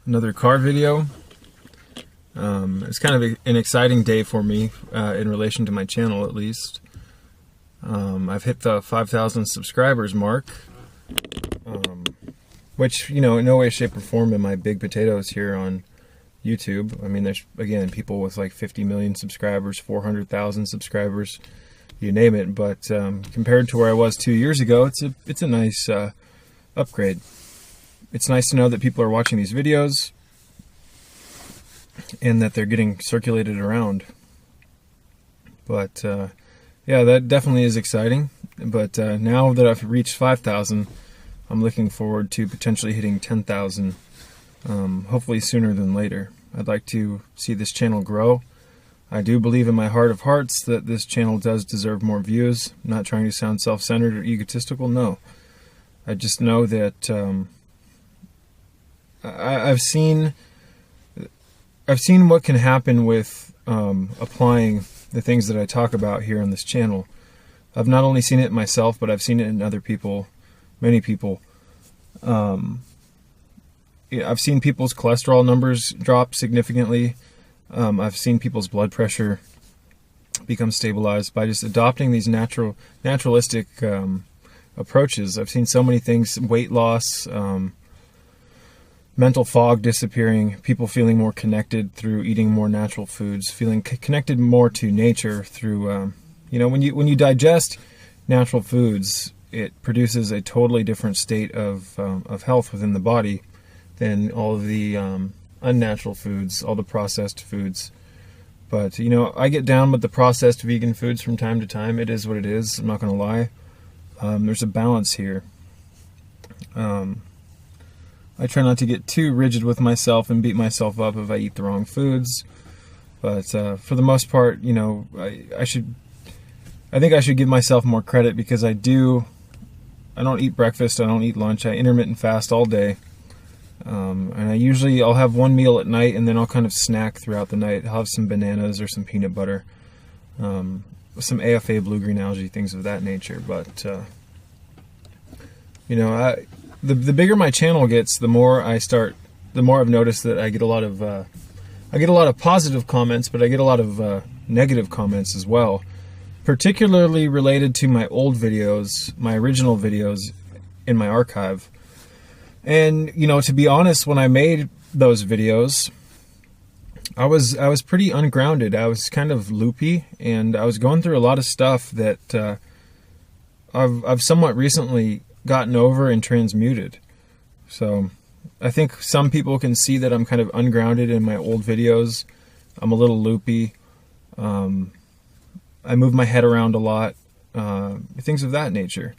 another car video. It's kind of an exciting day for me in relation to my channel, at least. I've hit the 5,000 subscribers mark, which, in no way, shape, or form am I big potatoes here on YouTube. I mean, there's, again, people with like 50 million subscribers, 400,000 subscribers, you name it. But compared to where I was 2 years ago, it's a nice upgrade. It's nice to know that people are watching these videos and that they're getting circulated around. But yeah, that definitely is exciting. But now that I've reached 5,000, I'm looking forward to potentially hitting 10,000, hopefully sooner than later. I'd like to see this channel grow. I do believe in my heart of hearts that this channel does deserve more views. I'm not trying to sound self-centered or egotistical, no. I just know that I've seen what can happen with applying the things that I talk about here on this channel. I've not only seen it myself, but I've seen it in other people, many people. I've seen people's cholesterol numbers drop significantly. I've seen people's blood pressure become stabilized by just adopting these naturalistic approaches. I've seen so many things: weight loss, mental fog disappearing, people feeling more connected through eating more natural foods, feeling connected more to nature through, when you digest natural foods, it produces a totally different state of health within the body than all of the unnatural foods, all the processed foods. But, I get down with the processed vegan foods from time to time. It is what it is. I'm not going to lie. There's a balance here. I try not to get too rigid with myself and beat myself up if I eat the wrong foods. But for the most part, I think I should give myself more credit, because I don't eat breakfast, I don't eat lunch, I intermittent fast all day. And I'll have one meal at night, and then I'll kind of snack throughout the night. I'll have some bananas or some peanut butter, some AFA blue-green algae, things of that nature. But, the bigger my channel gets, the more I've noticed that I get a lot of positive comments, but I get a lot of negative comments as well, particularly related to my old videos, my original videos in my archive. And, to be honest, when I made those videos, I was pretty ungrounded. I was kind of loopy, and I was going through a lot of stuff that I've somewhat recently gotten over and transmuted. So I think some people can see that I'm kind of ungrounded in my old videos. I'm a little loopy. I move my head around a lot, things of that nature.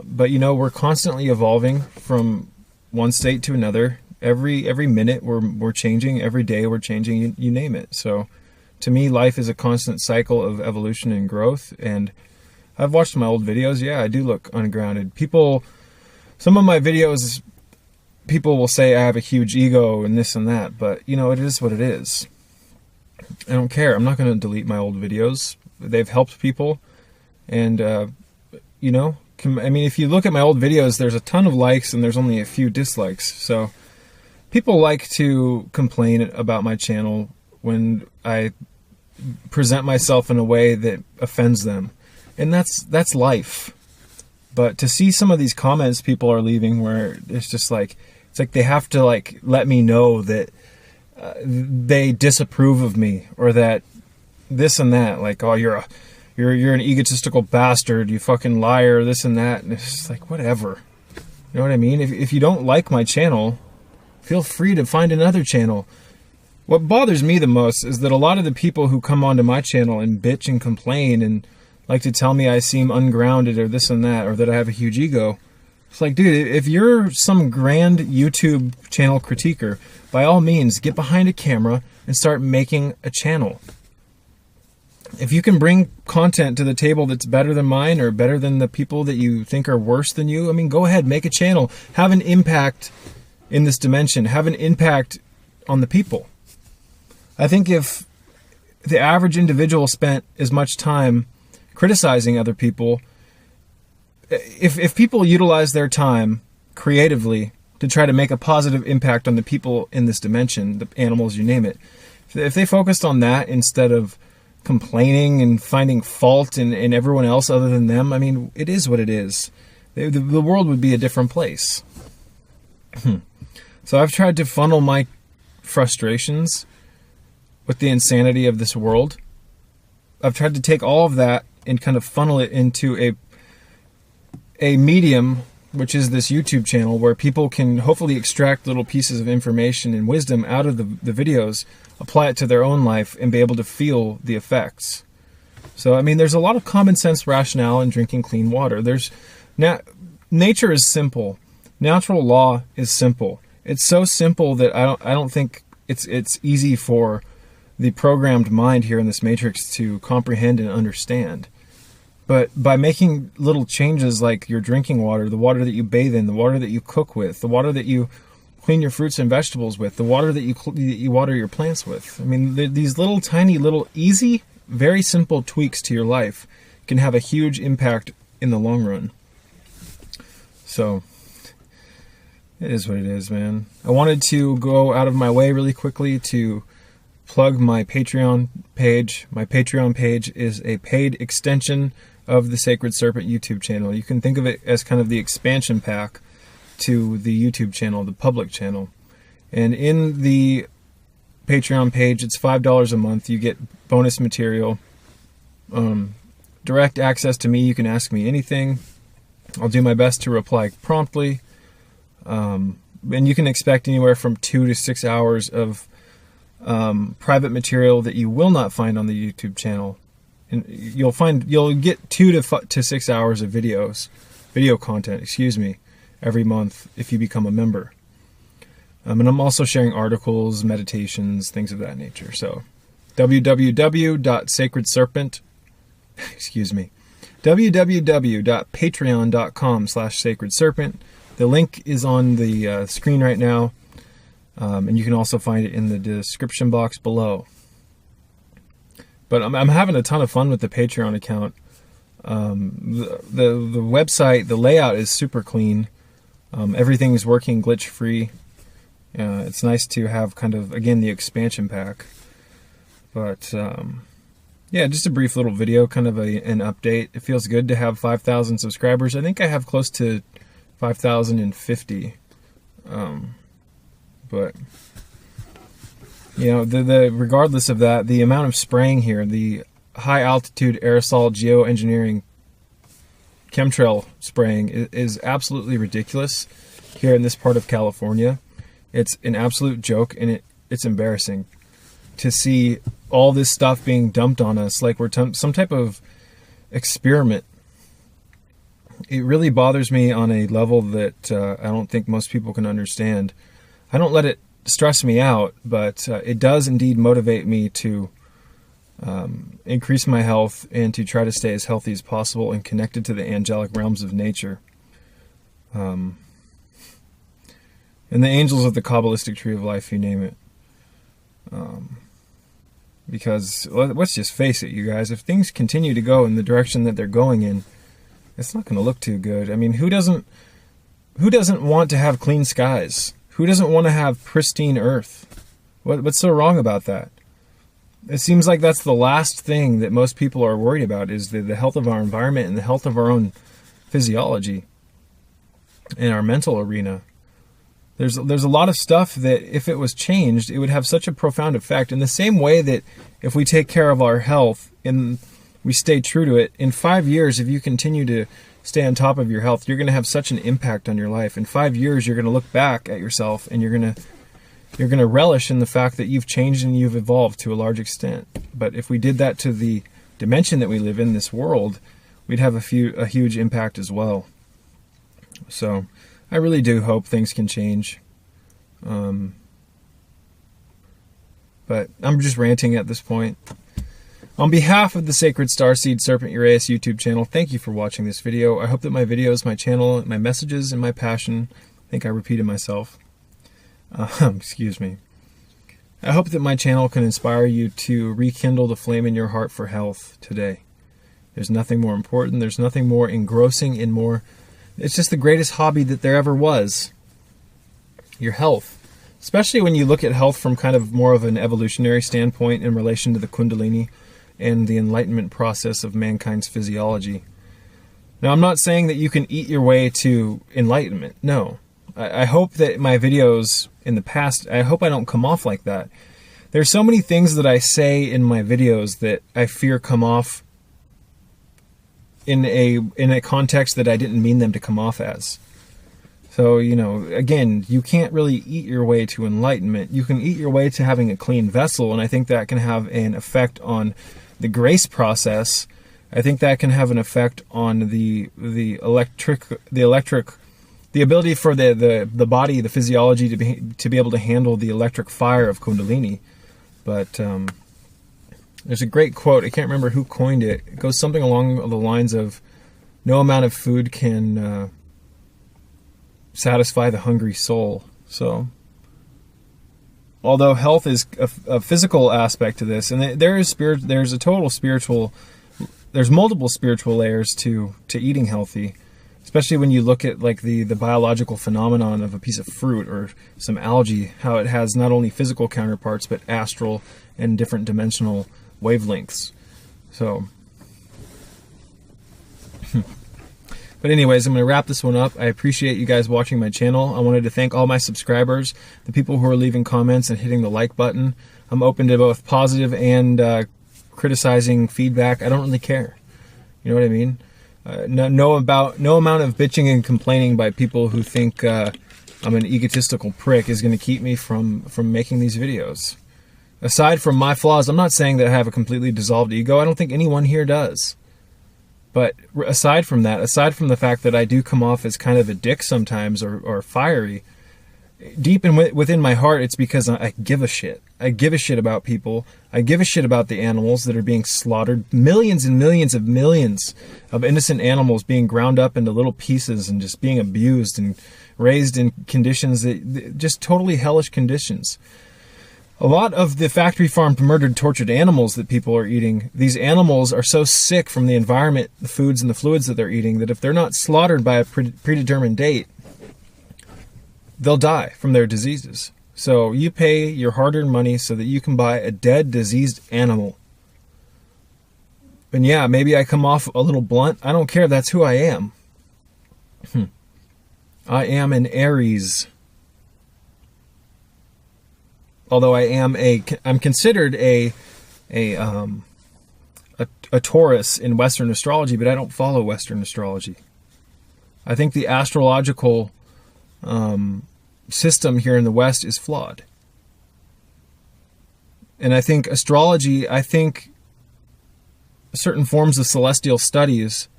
But we're constantly evolving from one state to another. Every minute we're changing. Every day we're changing. You name it. So to me, life is a constant cycle of evolution and growth. And I've watched my old videos. Yeah, I do look ungrounded. Some of my videos, people will say I have a huge ego and this and that. But it is what it is. I don't care. I'm not going to delete my old videos. They've helped people. And if you look at my old videos, there's a ton of likes and there's only a few dislikes. So people like to complain about my channel when I present myself in a way that offends them. And that's life. But to see some of these comments people are leaving where it's just like, they have to let me know that they disapprove of me, or that this and that, oh, you're an egotistical bastard, you fucking liar, this and that. And it's just whatever. You know what I mean? If you don't like my channel, feel free to find another channel. What bothers me the most is that a lot of the people who come onto my channel and bitch and complain and like to tell me I seem ungrounded or this and that, or that I have a huge ego. It's dude, if you're some grand YouTube channel critiquer, by all means, get behind a camera and start making a channel. If you can bring content to the table that's better than mine, or better than the people that you think are worse than you, go ahead, make a channel. Have an impact in this dimension. Have an impact on the people. I think if the average individual spent as much time criticizing other people, if people utilize their time creatively to try to make a positive impact on the people in this dimension, the animals, you name it. If they focused on that instead of complaining and finding fault in everyone else other than them, I mean, it is what it is. The world would be a different place. So I've tried to funnel my frustrations with the insanity of this world. I've tried to take all of that and kind of funnel it into a medium, which is this YouTube channel, where people can hopefully extract little pieces of information and wisdom out of the videos, apply it to their own life, and be able to feel the effects. So, I mean, there's a lot of common sense rationale in drinking clean water. Nature is simple. Natural law is simple. It's so simple that I don't think it's easy for the programmed mind here in this matrix to comprehend and understand. But by making little changes like your drinking water, the water that you bathe in, the water that you cook with, the water that you clean your fruits and vegetables with, the water that you water your plants with. I mean, these little tiny, little easy, very simple tweaks to your life can have a huge impact in the long run. So, it is what it is, man. I wanted to go out of my way really quickly to plug my Patreon page. My Patreon page is a paid extension of the Sacred Serpent YouTube channel. You can think of it as kind of the expansion pack to the YouTube channel, the public channel. And in the Patreon page, it's $5 a month. You get bonus material, direct access to me. You can ask me anything. I'll do my best to reply promptly. And you can expect anywhere from 2 to 6 hours of private material that you will not find on the YouTube channel. And you'll get 2 to 6 hours of video content, every month if you become a member. And I'm also sharing articles, meditations, things of that nature. So www.sacredserpent, www.patreon.com/sacredserpent. The link is on the screen right now, and you can also find it in the description box below. But I'm having a ton of fun with the Patreon account. The website, the layout is super clean. Everything is working glitch-free. It's nice to have kind of, again, the expansion pack. But, yeah, just a brief little video, kind of an update. It feels good to have 5,000 subscribers. I think I have close to 5,050. But, you know, regardless of that, the amount of spraying here, the high-altitude aerosol geoengineering chemtrail spraying is absolutely ridiculous here in this part of California. It's an absolute joke, and it's embarrassing to see all this stuff being dumped on us like we're some type of experiment. It really bothers me on a level that I don't think most people can understand. I don't let it stress me out, but it does indeed motivate me to increase my health and to try to stay as healthy as possible and connected to the angelic realms of nature. And the angels of the Kabbalistic tree of life, you name it. Because let's just face it, you guys, if things continue to go in the direction that they're going in, it's not going to look too good. I mean, who doesn't want to have clean skies? Who doesn't want to have pristine earth? What's so wrong about that? It seems like that's the last thing that most people are worried about, is the health of our environment and the health of our own physiology and our mental arena. There's a lot of stuff that if it was changed, it would have such a profound effect. In the same way that if we take care of our health and we stay true to it, in 5 years, if you continue to stay on top of your health, you're going to have such an impact on your life. In 5 years, you're going to look back at yourself and you're going to relish in the fact that you've changed and you've evolved to a large extent. But if we did that to the dimension that we live in, this world, we'd have a huge impact as well. So I really do hope things can change. But I'm just ranting at this point. On behalf of the Sacred Starseed Serpent Uraeus YouTube channel, thank you for watching this video. I hope that my videos, my channel, my messages, and my passion, I think I repeated myself. Excuse me. I hope that my channel can inspire you to rekindle the flame in your heart for health today. There's nothing more important. There's nothing more engrossing and more... It's just the greatest hobby that there ever was. your health. Especially when you look at health from kind of more of an evolutionary standpoint in relation to the Kundalini and the enlightenment process of mankind's physiology. Now, I'm not saying that you can eat your way to enlightenment. No. I hope that my videos in the past, I hope I don't come off like that. There's so many things that I say in my videos that I fear come off in a context that I didn't mean them to come off as. So, again, you can't really eat your way to enlightenment. You can eat your way to having a clean vessel, and I think that can have an effect on the grace process. I think that can have an effect on the ability for the body, the physiology to be able to handle the electric fire of Kundalini. But there's a great quote. I can't remember who coined it. It goes something along the lines of, no amount of food can satisfy the hungry soul. So, although health is a physical aspect to this, and there's multiple spiritual layers to eating healthy, especially when you look at like the biological phenomenon of a piece of fruit or some algae, how it has not only physical counterparts but astral and different dimensional wavelengths. So but anyways, I'm going to wrap this one up. I appreciate you guys watching my channel. I wanted to thank all my subscribers, the people who are leaving comments and hitting the like button. I'm open to both positive and criticizing feedback. I don't really care. You know what I mean? No amount of bitching and complaining by people who think I'm an egotistical prick is going to keep me from making these videos. Aside from my flaws, I'm not saying that I have a completely dissolved ego. I don't think anyone here does. But aside from that, aside from the fact that I do come off as kind of a dick sometimes or fiery, deep within my heart, it's because I give a shit. I give a shit about people. I give a shit about the animals that are being slaughtered. Millions and millions of innocent animals being ground up into little pieces and just being abused and raised in conditions that just totally hellish conditions. A lot of the factory farmed, murdered, tortured animals that people are eating, these animals are so sick from the environment, the foods and the fluids that they're eating, that if they're not slaughtered by a predetermined date, they'll die from their diseases. So you pay your hard-earned money so that you can buy a dead, diseased animal. And yeah, maybe I come off a little blunt. I don't care. That's who I am. I am an Aries. Although I'm considered a Taurus in Western astrology, but I don't follow Western astrology. I think the astrological system here in the West is flawed. And I think astrology, certain forms of celestial studies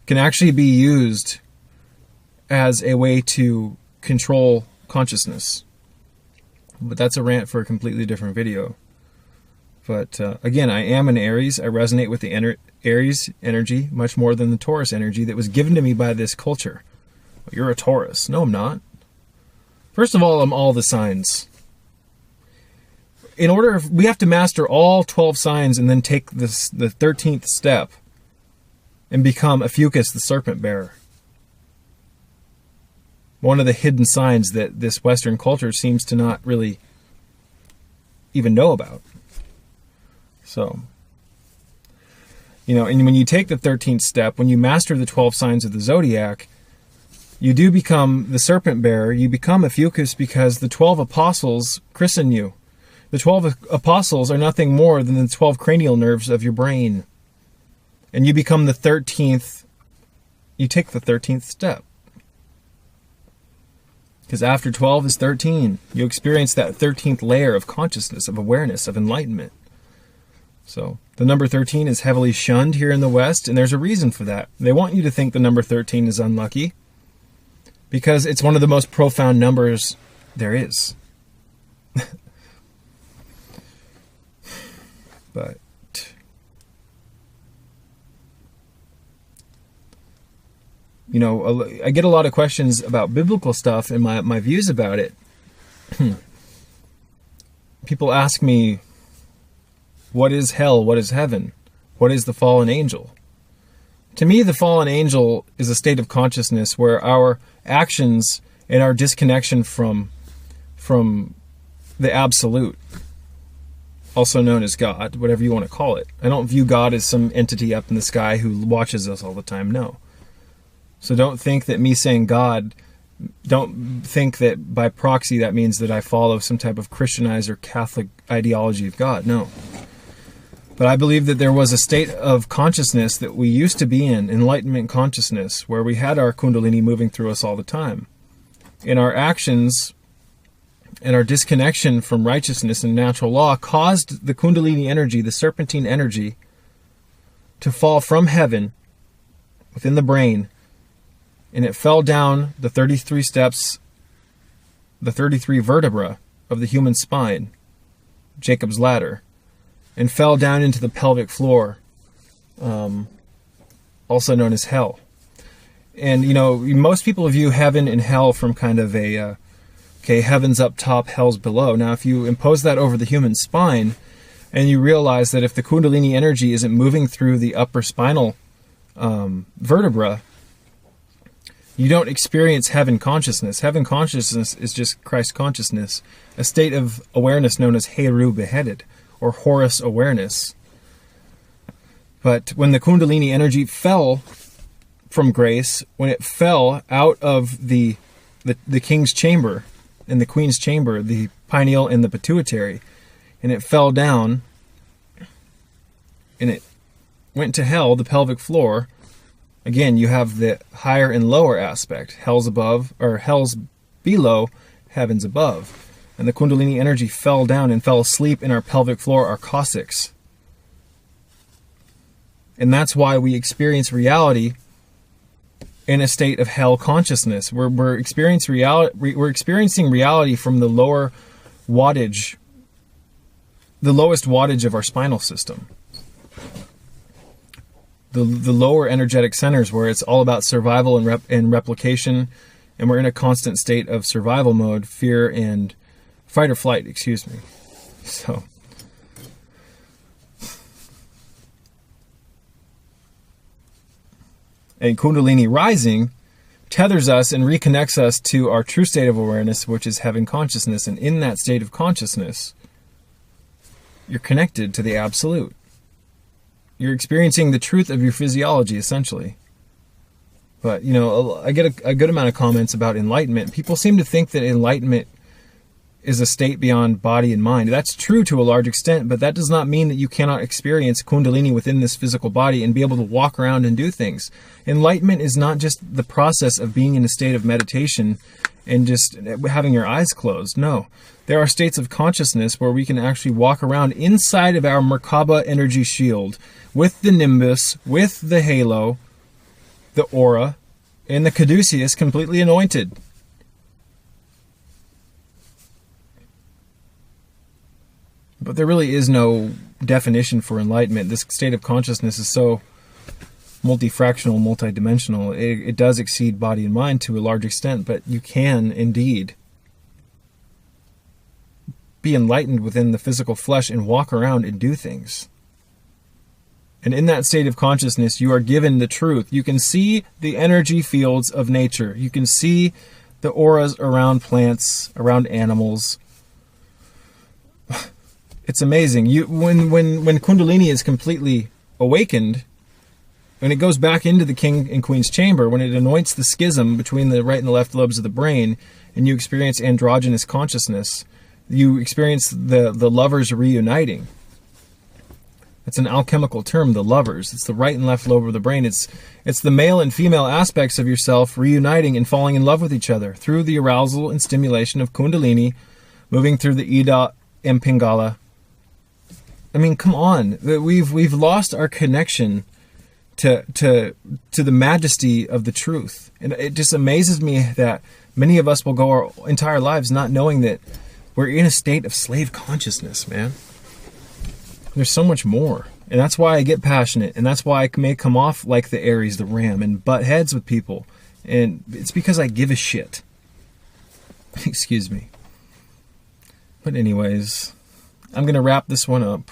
can actually be used as a way to control consciousness. But that's a rant for a completely different video. But again, I am an Aries. I resonate with the Aries energy much more than the Taurus energy that was given to me by this culture. You're a Taurus. No, I'm not. First of all, I'm all the signs. We have to master all 12 signs and then take the 13th step and become a Fucus, the serpent bearer. One of the hidden signs that this Western culture seems to not really even know about. So, and when you take the 13th step, when you master the 12 signs of the zodiac, you do become the serpent bearer. You become a Fucus because the 12 apostles christen you. The 12 apostles are nothing more than the 12 cranial nerves of your brain. And you become the 13th, you take the 13th step. Because after 12 is 13. You experience that 13th layer of consciousness, of awareness, of enlightenment. So the number 13 is heavily shunned here in the West, and there's a reason for that. They want you to think the number 13 is unlucky because it's one of the most profound numbers there is. But I get a lot of questions about biblical stuff and my views about it. People ask me, what is hell? What is heaven? What is the fallen angel? To me, the fallen angel is a state of consciousness where our actions and our disconnection from from the absolute, also known as God, whatever you want to call it. I don't view God as some entity up in the sky who watches us all the time. No. So don't think that me saying God, don't think that by proxy that means that I follow some type of Christianized or Catholic ideology of God. No. But I believe that there was a state of consciousness that we used to be in, enlightenment consciousness, where we had our Kundalini moving through us all the time. And our actions and our disconnection from righteousness and natural law caused the Kundalini energy, the serpentine energy, to fall from heaven within the brain. And it fell down the 33 steps, the 33 vertebra of the human spine, Jacob's ladder, and fell down into the pelvic floor, also known as hell. And, most people view heaven and hell from kind of a, heaven's up top, hell's below. Now, if you impose that over the human spine, and you realize that if the Kundalini energy isn't moving through the upper spinal vertebra, you don't experience heaven consciousness. Heaven consciousness is just Christ consciousness, a state of awareness known as Heru beheaded, or Horus awareness. But when the Kundalini energy fell from grace, when it fell out of the king's chamber and the queen's chamber, the pineal and the pituitary, and it fell down and it went to hell, the pelvic floor. Again, you have the higher and lower aspect. Hell's above, or hell's below, heaven's above. And the Kundalini energy fell down and fell asleep in our pelvic floor, our coccyx. And that's why we experience reality in a state of hell consciousness. We're experiencing reality from the lower wattage, the lowest wattage of our spinal system. The lower energetic centers, where it's all about survival and replication, and we're in a constant state of survival mode, fear and fight or flight, excuse me. So, and Kundalini rising tethers us and reconnects us to our true state of awareness, which is heaven consciousness. And in that state of consciousness, you're connected to the absolute. You're experiencing the truth of your physiology, essentially. But, I get a good amount of comments about enlightenment. People seem to think that enlightenment is a state beyond body and mind. That's true to a large extent, but that does not mean that you cannot experience Kundalini within this physical body and be able to walk around and do things. Enlightenment is not just the process of being in a state of meditation and just having your eyes closed. No. There are states of consciousness where we can actually walk around inside of our Merkaba energy shield with the nimbus, with the halo, the aura, and the caduceus completely anointed. But there really is no definition for enlightenment. This state of consciousness is so multifractional, multidimensional. It does exceed body and mind to a large extent, but you can indeed be enlightened within the physical flesh and walk around and do things. And in that state of consciousness, you are given the truth. You can see the energy fields of nature. You can see the auras around plants, around animals. It's amazing. When Kundalini is completely awakened, when it goes back into the king and queen's chamber, when it anoints the schism between the right and the left lobes of the brain, and you experience androgynous consciousness, you experience the lovers reuniting. It's an alchemical term, the lovers. It's the right and left lobe of the brain. It's the male and female aspects of yourself reuniting and falling in love with each other through the arousal and stimulation of Kundalini, moving through the Ida and Pingala. I mean, come on. We've lost our connection to the majesty of the truth. And it just amazes me that many of us will go our entire lives not knowing that we're in a state of slave consciousness, man. There's so much more. And that's why I get passionate. And that's why I may come off like the Aries, the Ram, and butt heads with people. And it's because I give a shit. Excuse me. But anyways, I'm going to wrap this one up.